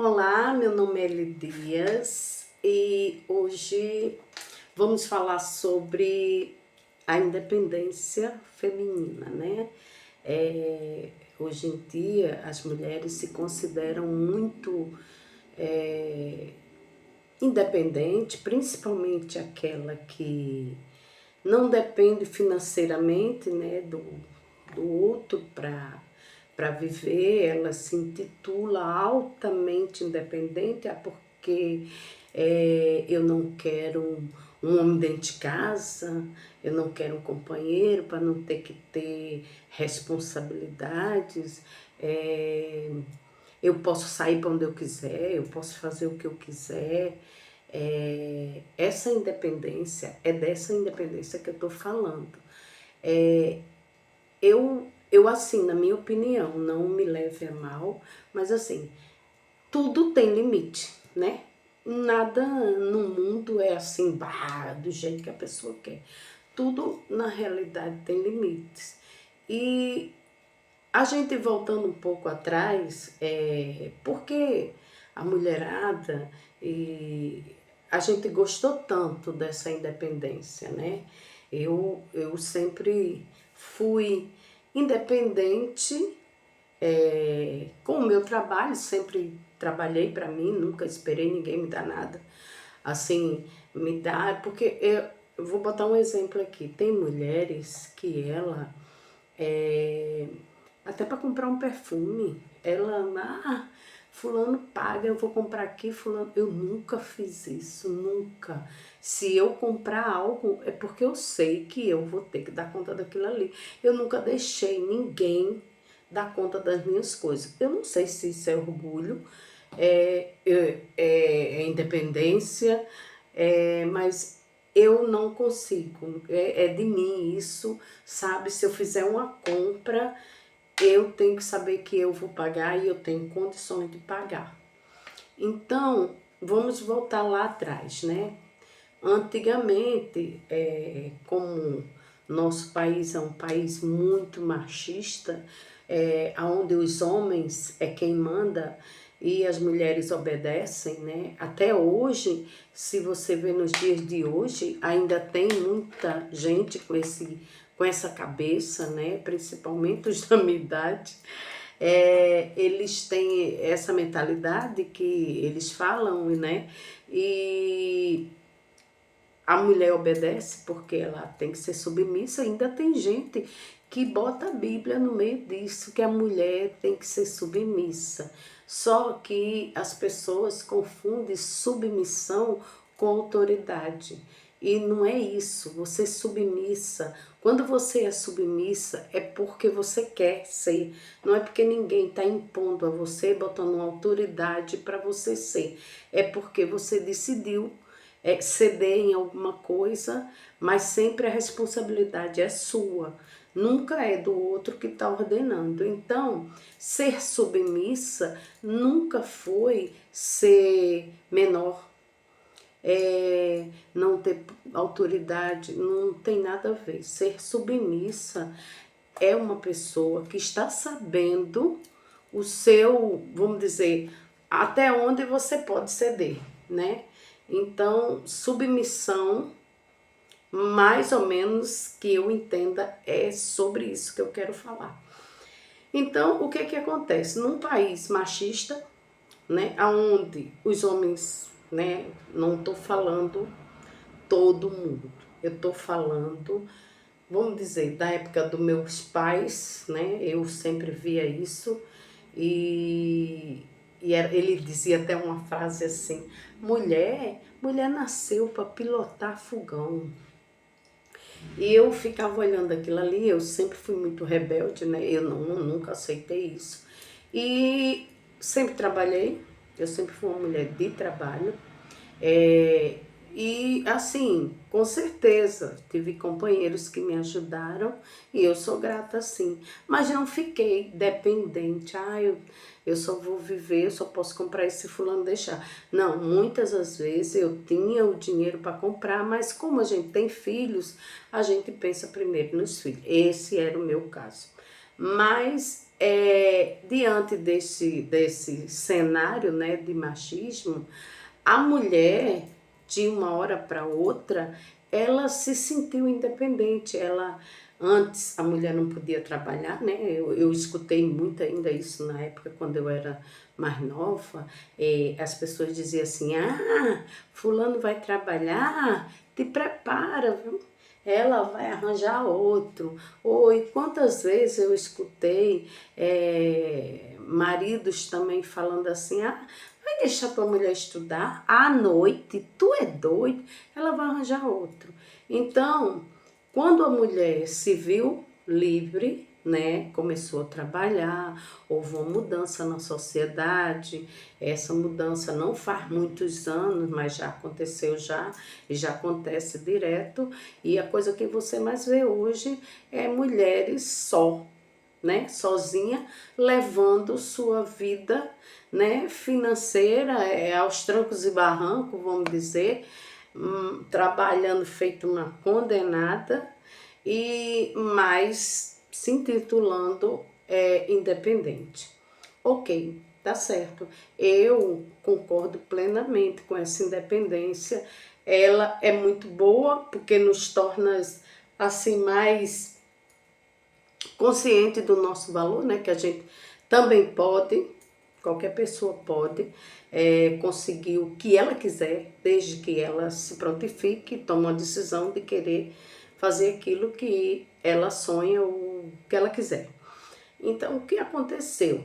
Olá, meu nome é Elidias e hoje vamos falar sobre a independência feminina, né? Hoje em dia as mulheres se consideram muito independente, principalmente aquela que não depende financeiramente, né, do outro para viver. Ela se intitula altamente independente, porque eu não quero um homem dentro de casa, eu não quero um companheiro para não ter que ter responsabilidades. É, eu posso sair para onde eu quiser, eu posso fazer o que eu quiser. Essa independência, é dessa independência que eu estou falando. Eu, assim, na minha opinião, não me leve a mal, mas assim, tudo tem limite, né? Nada no mundo é assim, bah, do jeito que a pessoa quer. Tudo, na realidade, tem limites. E a gente voltando um pouco atrás, porque a mulherada e a gente gostou tanto dessa independência, né? Eu sempre fui independente, com o meu trabalho, sempre trabalhei para mim, nunca esperei ninguém me dar nada. Assim, me dá, porque eu vou botar um exemplo aqui. Tem mulheres que é, até para comprar um perfume, fulano paga, eu vou comprar aqui, fulano. Eu nunca fiz isso, nunca. Se eu comprar algo, é porque eu sei que eu vou ter que dar conta daquilo ali. Eu nunca deixei ninguém dar conta das minhas coisas. Eu não sei se isso é orgulho, é independência, mas eu não consigo. É de mim isso, sabe? Se eu fizer uma compra, eu tenho que saber que eu vou pagar e eu tenho condições de pagar. Então, vamos voltar lá atrás, né? Antigamente, como nosso país é um país muito machista, onde os homens é quem manda e as mulheres obedecem, né? Até hoje, se você vê nos dias de hoje, ainda tem muita gente com essa cabeça, né? Principalmente os da minha idade. Eles têm essa mentalidade que eles falam, né? E a mulher obedece porque ela tem que ser submissa. Ainda tem gente que bota a Bíblia no meio disso, que a mulher tem que ser submissa. Só que as pessoas confundem submissão com autoridade. E não é isso, você submissa. Quando você é submissa, é porque você quer ser. Não é porque ninguém está impondo a você, botando uma autoridade para você ser. É porque você decidiu ceder em alguma coisa, mas sempre a responsabilidade é sua, nunca é do outro que está ordenando. Então, ser submissa nunca foi ser menor, não ter autoridade, não tem nada a ver. Ser submissa é uma pessoa que está sabendo o seu, vamos dizer, até onde você pode ceder, né? Então, submissão, mais ou menos que eu entenda, é sobre isso que eu quero falar. Então, o que que acontece? Num país machista, né, onde os homens, né, não estou falando todo mundo, eu estou falando, vamos dizer, da época dos meus pais, né, eu sempre via isso, e, ele dizia até uma frase assim: mulher nasceu para pilotar fogão. E eu ficava olhando aquilo ali, eu sempre fui muito rebelde, né? Eu nunca aceitei isso. E sempre trabalhei, eu sempre fui uma mulher de trabalho. E assim, com certeza, tive companheiros que me ajudaram e eu sou grata sim. Mas não fiquei dependente, eu só vou viver, eu só posso comprar esse fulano deixar. Não, muitas das vezes eu tinha o dinheiro para comprar, mas como a gente tem filhos, a gente pensa primeiro nos filhos. Esse era o meu caso. Mas diante desse cenário, né, de machismo, a mulher, de uma hora para outra, ela se sentiu independente. Antes, a mulher não podia trabalhar, né? Eu escutei muito ainda isso na época, quando eu era mais nova. As pessoas diziam assim, fulano vai trabalhar, te prepara, viu? Ela vai arranjar outro. E quantas vezes eu escutei maridos também falando assim, vai deixar tua mulher estudar à noite, tu é doido, ela vai arranjar outro. Então, quando a mulher se viu livre, né, começou a trabalhar, houve uma mudança na sociedade. Essa mudança não faz muitos anos, mas já aconteceu e já acontece direto. E a coisa que você mais vê hoje é mulheres né, sozinha, levando sua vida, né, financeira aos trancos e barrancos, vamos dizer, trabalhando feito uma condenada, mas se intitulando independente. Ok, tá certo. Eu concordo plenamente com essa independência. Ela é muito boa porque nos torna assim mais consciente do nosso valor, né? Que a gente também pode, qualquer pessoa pode conseguir o que ela quiser, desde que ela se prontifique e tome uma decisão de querer fazer aquilo que ela sonha, o que ela quiser. Então, o que aconteceu?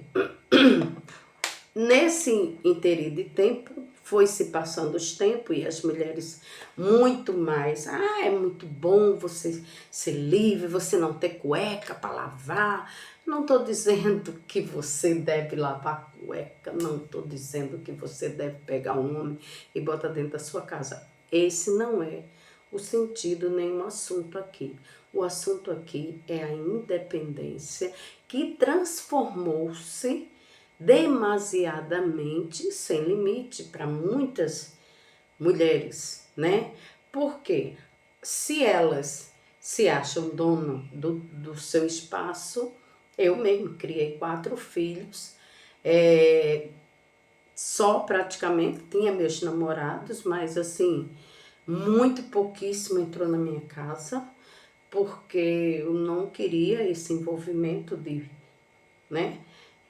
Nesse interim de tempo, foi se passando os tempos e as mulheres muito mais. É muito bom você ser livre, você não ter cueca para lavar. Não estou dizendo que você deve lavar cueca, não estou dizendo que você deve pegar um homem e botar dentro da sua casa. Esse não é o sentido nem o assunto aqui. O assunto aqui é a independência que transformou-se demasiadamente sem limite para muitas mulheres, né? Porque se elas se acham dono do seu espaço, eu mesmo criei 4 filhos, só praticamente, tinha meus namorados, mas assim, muito pouquíssimo entrou na minha casa, porque eu não queria esse envolvimento né?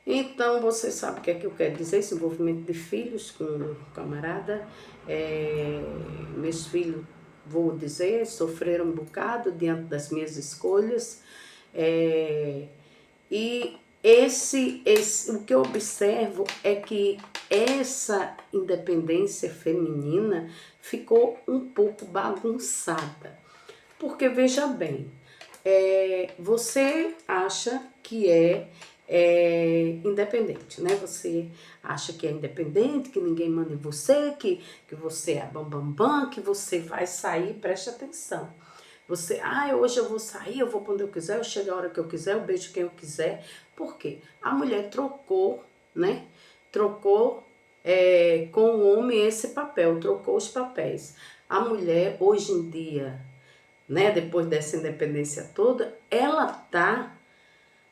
Então, você sabe o que é que eu quero dizer, esse envolvimento de filhos com o camarada. Meus filhos, vou dizer, sofreram um bocado diante das minhas escolhas. E o que eu observo é que essa independência feminina ficou um pouco bagunçada. Porque, veja bem, você acha que independente, né? Você acha que é independente, que ninguém manda em você, que você é bambambam, que você vai sair, preste atenção. Você, hoje eu vou sair, eu vou quando eu quiser, eu chego a hora que eu quiser, eu beijo quem eu quiser. Por quê? A mulher trocou, né? Trocou com o homem esse papel, trocou os papéis. A mulher, hoje em dia, né, depois dessa independência toda, ela tá,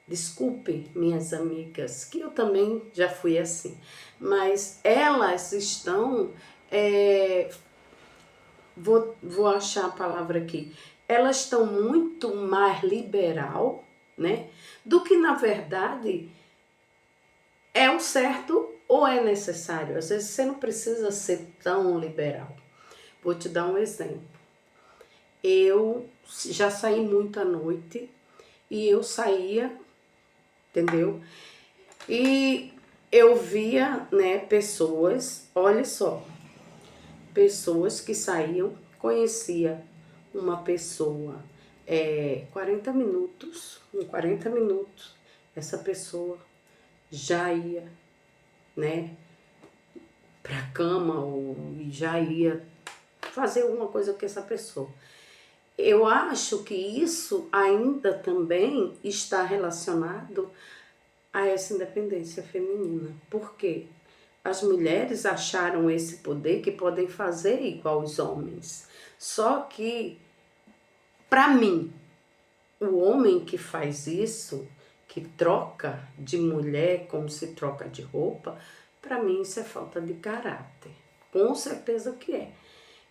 desculpe minhas amigas, que eu também já fui assim, mas elas estão, vou achar a palavra aqui, elas estão muito mais liberal, né, do que na verdade é o certo ou é necessário. Às vezes você não precisa ser tão liberal. Vou te dar um exemplo. Eu já saí muito à noite e eu saía, entendeu? E eu via, né, pessoas, olha só, pessoas que saíam, conhecia uma pessoa 40 minutos, em 40 minutos, essa pessoa já ia, né, pra cama ou já ia fazer alguma coisa com essa pessoa. Eu acho que isso ainda também está relacionado a essa independência feminina. Por quê? As mulheres acharam esse poder que podem fazer igual os homens. Só que, para mim, o homem que faz isso, que troca de mulher como se troca de roupa, para mim isso é falta de caráter. Com certeza que é.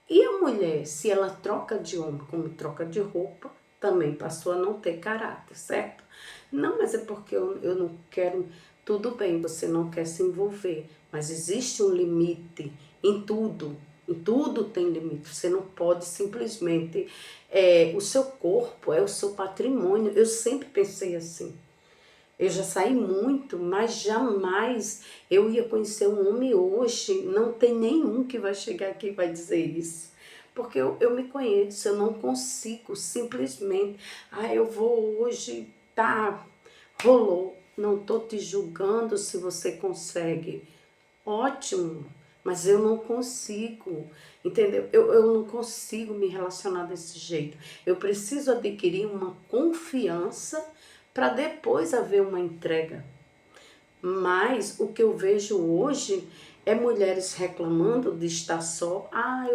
E a mulher, se ela troca de homem como troca de roupa, também passou a não ter caráter, certo? Não, mas é porque eu não quero. Tudo bem, você não quer se envolver, mas existe um limite em tudo. Em tudo tem limite. Você não pode simplesmente. O seu corpo é o seu patrimônio. Eu sempre pensei assim. Eu já saí muito, mas jamais eu ia conhecer um homem hoje. Não tem nenhum que vai chegar aqui e vai dizer isso. Porque eu me conheço, eu não consigo simplesmente. Eu vou hoje, tá, rolou. Não tô te julgando se você consegue. Ótimo, mas eu não consigo, entendeu? Eu não consigo me relacionar desse jeito. Eu preciso adquirir uma confiança para depois haver uma entrega. Mas o que eu vejo hoje é mulheres reclamando de estar só.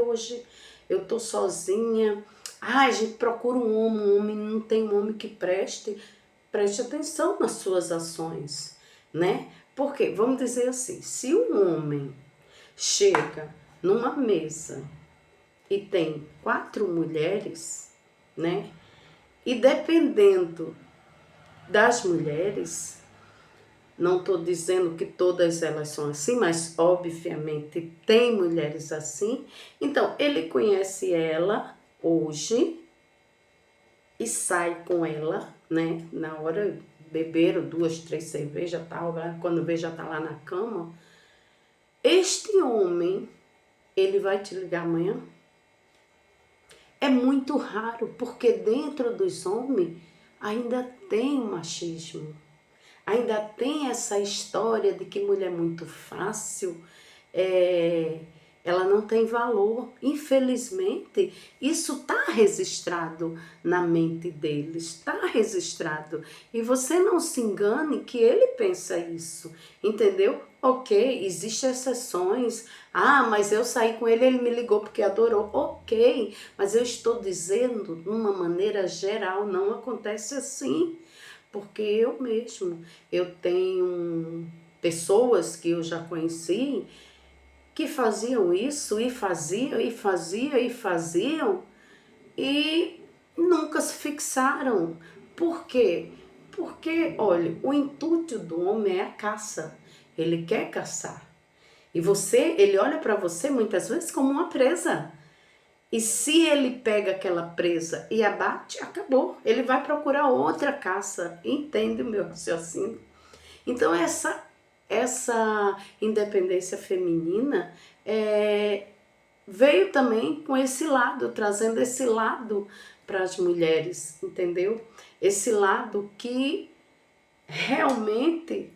Hoje eu tô sozinha. A gente procura um homem, não tem um homem que preste. Preste atenção nas suas ações, né? Porque, vamos dizer assim, se um homem chega numa mesa e tem 4 mulheres, né? E dependendo das mulheres, não estou dizendo que todas elas são assim, mas obviamente tem mulheres assim. Então, ele conhece ela hoje e sai com ela, né? Na hora beberam 2, 3 cervejas, tal, quando vê já tá lá na cama. Este homem, ele vai te ligar amanhã? É muito raro, porque dentro dos homens ainda tem o machismo. Ainda tem essa história de que mulher é muito fácil, ela não tem valor. Infelizmente, isso está registrado na mente deles, está registrado. E você não se engane que ele pensa isso, entendeu? Ok, existem exceções. Mas eu saí com ele, ele me ligou porque adorou. Ok, mas eu estou dizendo de uma maneira geral, não acontece assim. Porque eu tenho pessoas que eu já conheci que faziam isso e faziam e faziam e faziam e nunca se fixaram. Por quê? Porque, olha, o intuito do homem é a caça. Ele quer caçar. E ele olha para você muitas vezes como uma presa. E se ele pega aquela presa e abate, acabou. Ele vai procurar outra caça. Entende o meu raciocínio? Então, essa independência feminina veio também com esse lado, trazendo esse lado para as mulheres, entendeu? Esse lado que realmente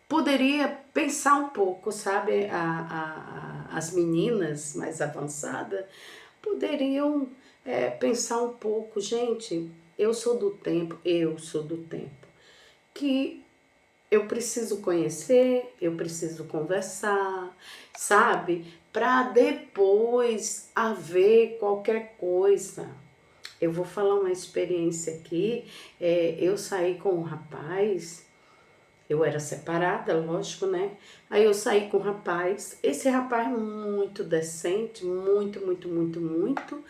poderia pensar um pouco, sabe? As meninas mais avançadas poderiam pensar um pouco. Gente, eu sou do tempo que eu preciso conhecer, eu preciso conversar, sabe? Para depois haver qualquer coisa. Eu vou falar uma experiência aqui. Eu saí com um rapaz, eu era separada, lógico, né? Aí eu saí com um rapaz, esse rapaz muito decente, muito, muito, muito, muito.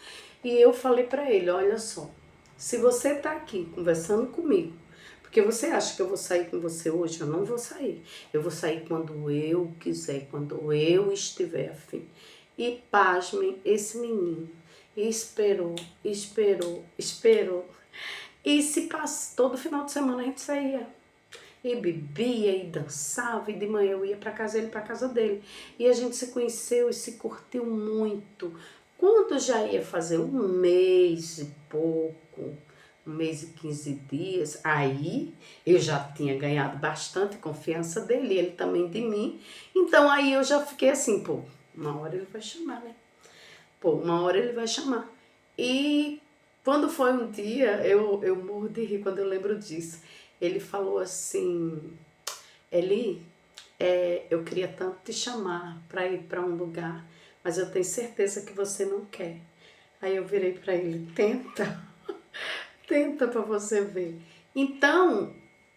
E eu falei para ele, olha só, se você tá aqui conversando comigo, porque você acha que eu vou sair com você hoje? Eu não vou sair. Eu vou sair quando eu quiser, quando eu estiver afim. E pasmem, esse menino esperou, esperou, esperou. E se passa, todo final de semana a gente saía. E bebia e dançava, e de manhã eu ia para casa dele, para casa dele. E a gente se conheceu e se curtiu muito. Quando já ia fazer 1 mês e pouco, 1 mês e 15 dias, aí eu já tinha ganhado bastante confiança dele, ele também de mim. Então aí eu já fiquei assim, uma hora ele vai chamar, né? Uma hora ele vai chamar. E quando foi um dia, eu morro de rir quando eu lembro disso. Ele falou assim, Eli, eu queria tanto te chamar para ir para um lugar, mas eu tenho certeza que você não quer. Aí eu virei para ele, tenta, tenta para você ver. Então,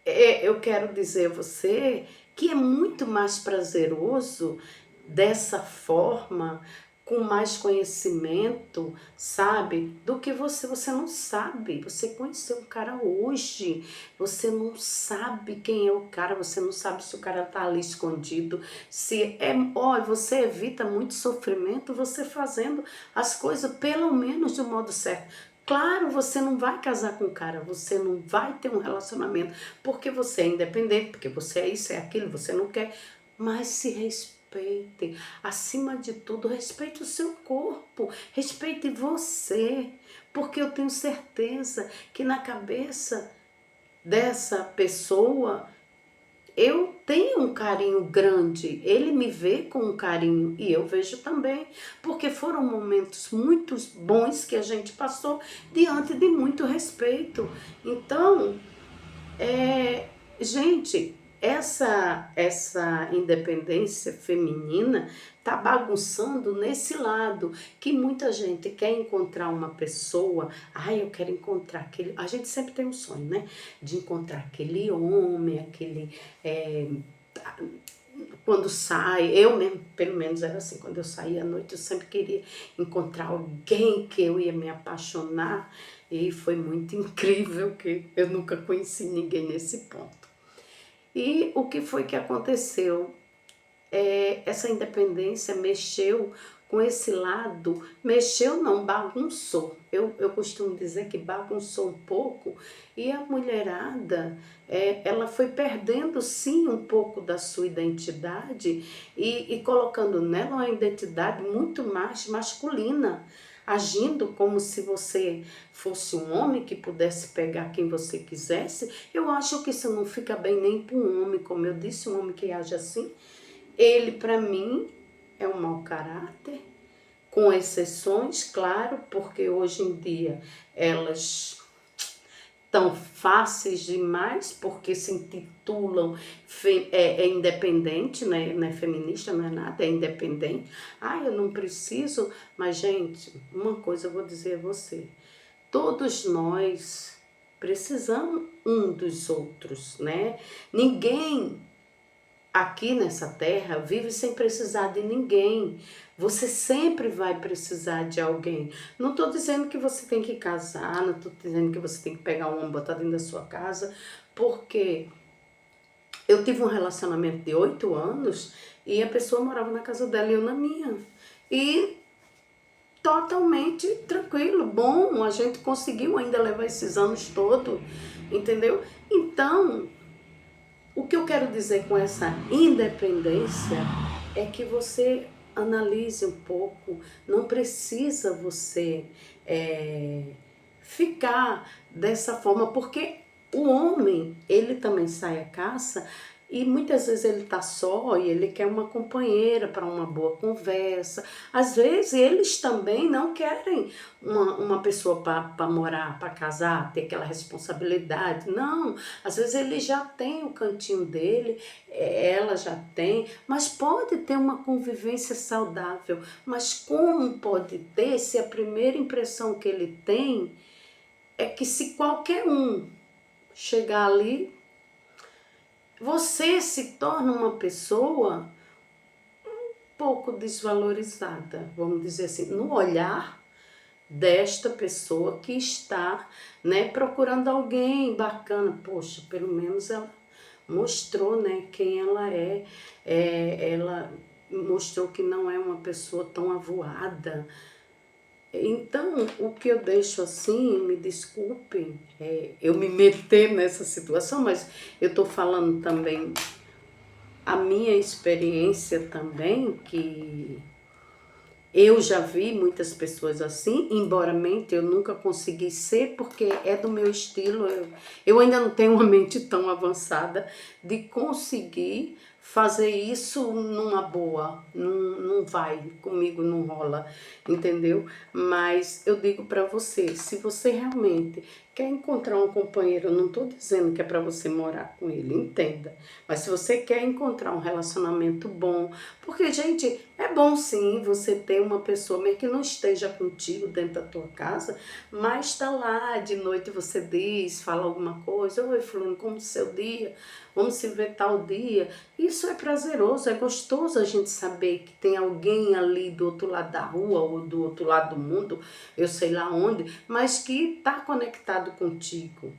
eu quero dizer a você que é muito mais prazeroso dessa forma, com mais conhecimento, sabe? Do que você não sabe. Você conheceu um cara hoje, você não sabe quem é o cara, você não sabe se o cara tá ali escondido, se é, olha, você evita muito sofrimento você fazendo as coisas pelo menos do modo certo. Claro, você não vai casar com o cara, você não vai ter um relacionamento, porque você é independente, porque você é isso, é aquilo, você não quer, mas se respeite. Acima de tudo, respeite o seu corpo, respeite você, porque eu tenho certeza que na cabeça dessa pessoa eu tenho um carinho grande, ele me vê com um carinho e eu vejo também, porque foram momentos muito bons que a gente passou diante de muito respeito. Então, gente, essa independência feminina tá bagunçando nesse lado que muita gente quer encontrar uma pessoa. Ai, eu quero encontrar aquele. A gente sempre tem um sonho, né? De encontrar aquele homem, aquele. é, Quando sai, eu mesmo, pelo menos era assim, quando eu saía à noite, eu sempre queria encontrar alguém que eu ia me apaixonar. E foi muito incrível que eu nunca conheci ninguém nesse ponto. E o que foi que aconteceu? Essa independência mexeu com esse lado, mexeu não, bagunçou. Eu costumo dizer que bagunçou um pouco e a mulherada, ela foi perdendo sim um pouco da sua identidade e colocando nela uma identidade muito mais masculina, agindo como se você fosse um homem que pudesse pegar quem você quisesse. Eu acho que isso não fica bem nem para um homem, como eu disse, um homem que age assim, ele, para mim, é um mau caráter, com exceções, claro, porque hoje em dia elas estão fáceis demais, porque se intitulam independente, né? Não é feminista, não é nada, é independente. Ah, eu não preciso, mas gente, uma coisa eu vou dizer a você, todos nós precisamos um dos outros, né? Ninguém aqui nessa terra vive sem precisar de ninguém. Você sempre vai precisar de alguém. Não estou dizendo que você tem que casar, não estou dizendo que você tem que pegar um homem e botar dentro da sua casa, porque eu tive um relacionamento de 8 anos e a pessoa morava na casa dela e eu na minha. E totalmente tranquilo, bom, a gente conseguiu ainda levar esses anos todos, entendeu? Então, o que eu quero dizer com essa independência é que você analise um pouco, não precisa você ficar dessa forma, porque o homem, ele também sai à caça e muitas vezes ele tá só e ele quer uma companheira para uma boa conversa. Às vezes eles também não querem uma pessoa para morar, para casar, ter aquela responsabilidade. Não, às vezes ele já tem o cantinho dele, ela já tem, mas pode ter uma convivência saudável. Mas como pode ter se a primeira impressão que ele tem é que se qualquer um chegar ali, você se torna uma pessoa pouco desvalorizada, vamos dizer assim, no olhar desta pessoa que está, né, procurando alguém bacana. Poxa, pelo menos ela mostrou, né, quem ela ela mostrou que não é uma pessoa tão avoada. Então, o que eu deixo assim, me desculpem, eu me meter nessa situação, mas eu estou falando também a minha experiência também, que eu já vi muitas pessoas assim, embora mente eu nunca consegui ser, porque é do meu estilo, eu ainda não tenho uma mente tão avançada de conseguir fazer isso numa boa, não vai, comigo não rola, entendeu? Mas eu digo para você, se você realmente quer encontrar um companheiro, eu não estou dizendo que é para você morar com ele, entenda. Mas se você quer encontrar um relacionamento bom, porque, gente, é bom sim você ter uma pessoa, mesmo que não esteja contigo dentro da tua casa, mas está lá, de noite você diz, fala alguma coisa, oi fulano, como o seu dia? Vamos se ver tal dia. Isso é prazeroso, é gostoso a gente saber que tem alguém ali do outro lado da rua ou do outro lado do mundo, eu sei lá onde, mas que está conectado contigo.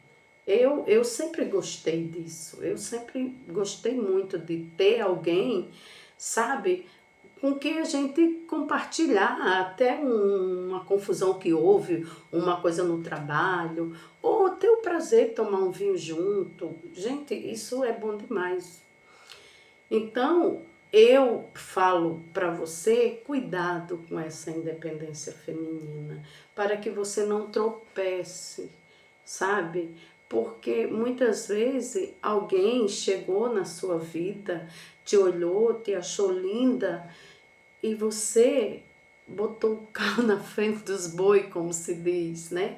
Eu sempre gostei disso, eu sempre gostei muito de ter alguém, sabe, com quem a gente compartilhar até uma confusão que houve, uma coisa no trabalho, ou ter o prazer de tomar um vinho junto. Gente, isso é bom demais. Então, eu falo para você, cuidado com essa independência feminina, para que você não tropece, sabe? Porque muitas vezes alguém chegou na sua vida, te olhou, te achou linda e você botou o carro na frente dos boi, como se diz, né?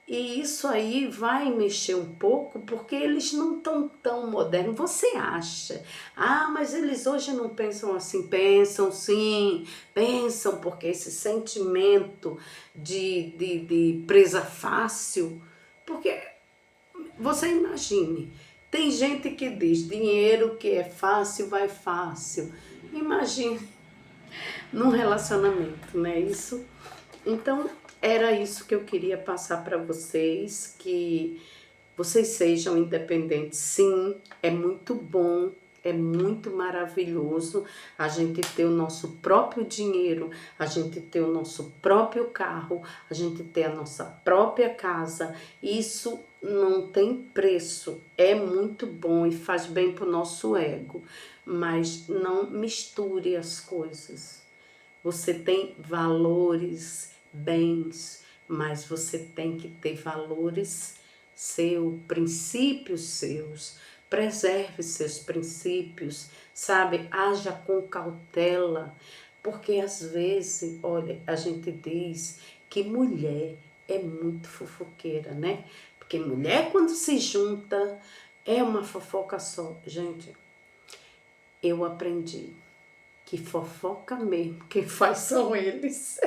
E isso aí vai mexer um pouco, porque eles não estão tão modernos. Você acha? Ah, mas eles hoje não pensam assim. Pensam sim, pensam, porque esse sentimento de presa fácil. Porque você imagine, tem gente que diz, dinheiro que é fácil, vai fácil. Imagine num relacionamento, não é isso? Então, era isso que eu queria passar para vocês, que vocês sejam independentes. Sim, é muito bom, é muito maravilhoso a gente ter o nosso próprio dinheiro, a gente ter o nosso próprio carro, a gente ter a nossa própria casa. Isso não tem preço, é muito bom e faz bem para o nosso ego, mas não misture as coisas. Você tem valores, bens, mas você tem que ter valores seus, princípios seus. Preserve seus princípios, sabe? Haja com cautela, porque às vezes, olha, a gente diz que mulher é muito fofoqueira, né? Porque mulher quando se junta é uma fofoca só. Gente, eu aprendi que fofoca mesmo, quem faz são eles.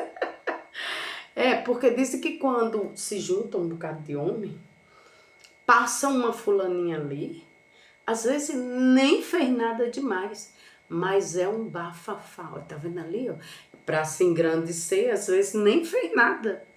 É, porque disse que quando se juntam um bocado de homem, passa uma fulaninha ali, às vezes nem fez nada demais, mas é um bafafá. Ó, tá vendo ali, ó? Pra se engrandecer, às vezes nem fez nada.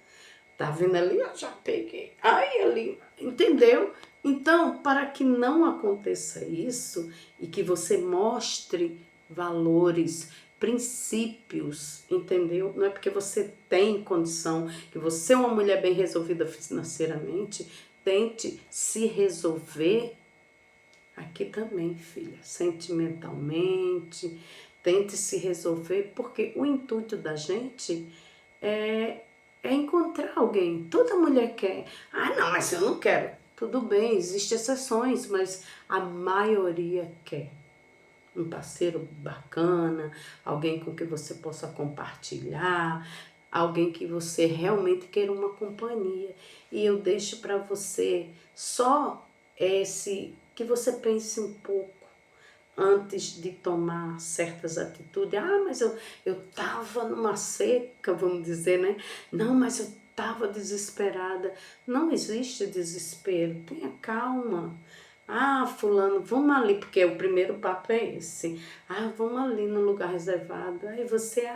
Tá vendo ali? Eu já peguei. Aí ali, entendeu? Então, para que não aconteça isso e que você mostre valores, princípios, entendeu? Não é porque você tem condição, que você é uma mulher bem resolvida financeiramente, tente se resolver aqui também, filha, sentimentalmente, tente se resolver, porque o intuito da gente é encontrar alguém. Toda mulher quer. Ah, não, mas eu não quero. Tudo bem, existem exceções, mas a maioria quer. Um parceiro bacana, alguém com que você possa compartilhar, alguém que você realmente queira uma companhia. E eu deixo para você só esse, que você pense um pouco antes de tomar certas atitudes. Ah, mas eu tava numa seca, vamos dizer, né? Não, mas eu tava desesperada. Não existe desespero, tenha calma. Ah, fulano, vamos ali, porque o primeiro papo é esse. Ah, vamos ali no lugar reservado. Aí você,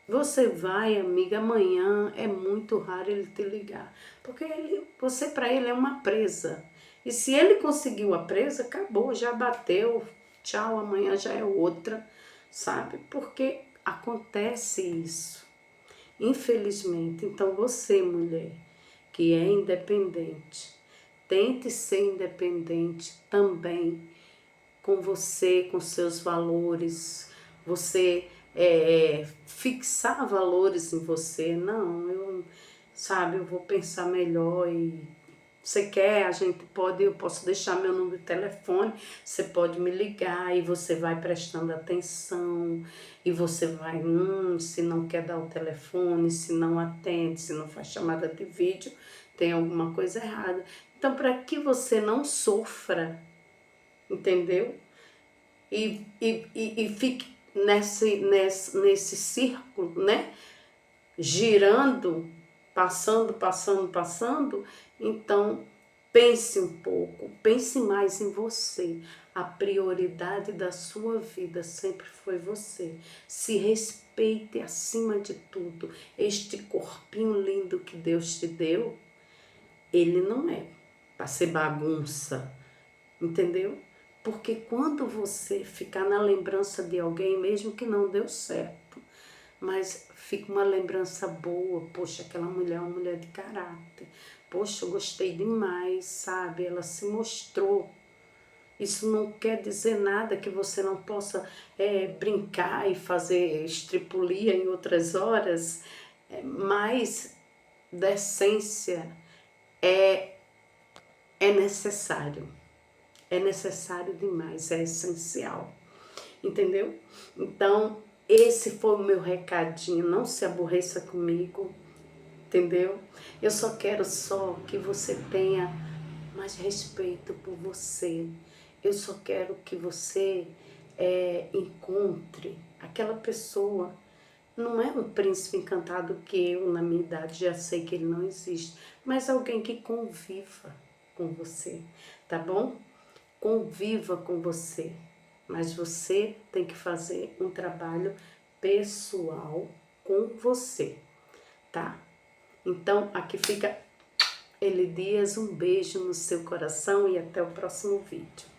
você vai, amiga, amanhã é muito raro ele te ligar. Porque você para ele é uma presa. E se ele conseguiu a presa, acabou, já bateu. Tchau, amanhã já é outra, sabe? Porque acontece isso. Infelizmente. Então você, mulher, que é independente, tente ser independente também com você, com seus valores, você fixar valores em você. Não, sabe, eu vou pensar melhor e você quer, a gente pode, eu posso deixar meu número de telefone, você pode me ligar e você vai prestando atenção e você vai, se não quer dar o telefone, se não atende, se não faz chamada de vídeo, tem alguma coisa errada. Então, para que você não sofra, entendeu? E fique nesse círculo, né? Girando, passando, então pense um pouco, pense mais em você. A prioridade da sua vida sempre foi você. Se respeite acima de tudo. Este corpinho lindo que Deus te deu, ele não é para ser bagunça, entendeu? Porque quando você ficar na lembrança de alguém, mesmo que não deu certo, mas fica uma lembrança boa, poxa, aquela mulher é uma mulher de caráter, poxa, eu gostei demais, sabe? Ela se mostrou. Isso não quer dizer nada que você não possa brincar e fazer estripulia em outras horas, mas decência é, é necessário. É necessário demais, é essencial. Entendeu? Então, esse foi o meu recadinho. Não se aborreça comigo, entendeu? Eu só quero que você tenha mais respeito por você. Eu só quero que você encontre aquela pessoa. Não é um príncipe encantado que eu, na minha idade, já sei que ele não existe, mas alguém que conviva com você, tá bom? Conviva com você, mas você tem que fazer um trabalho pessoal com você, tá? Então, aqui fica Eli Dias, um beijo no seu coração e até o próximo vídeo.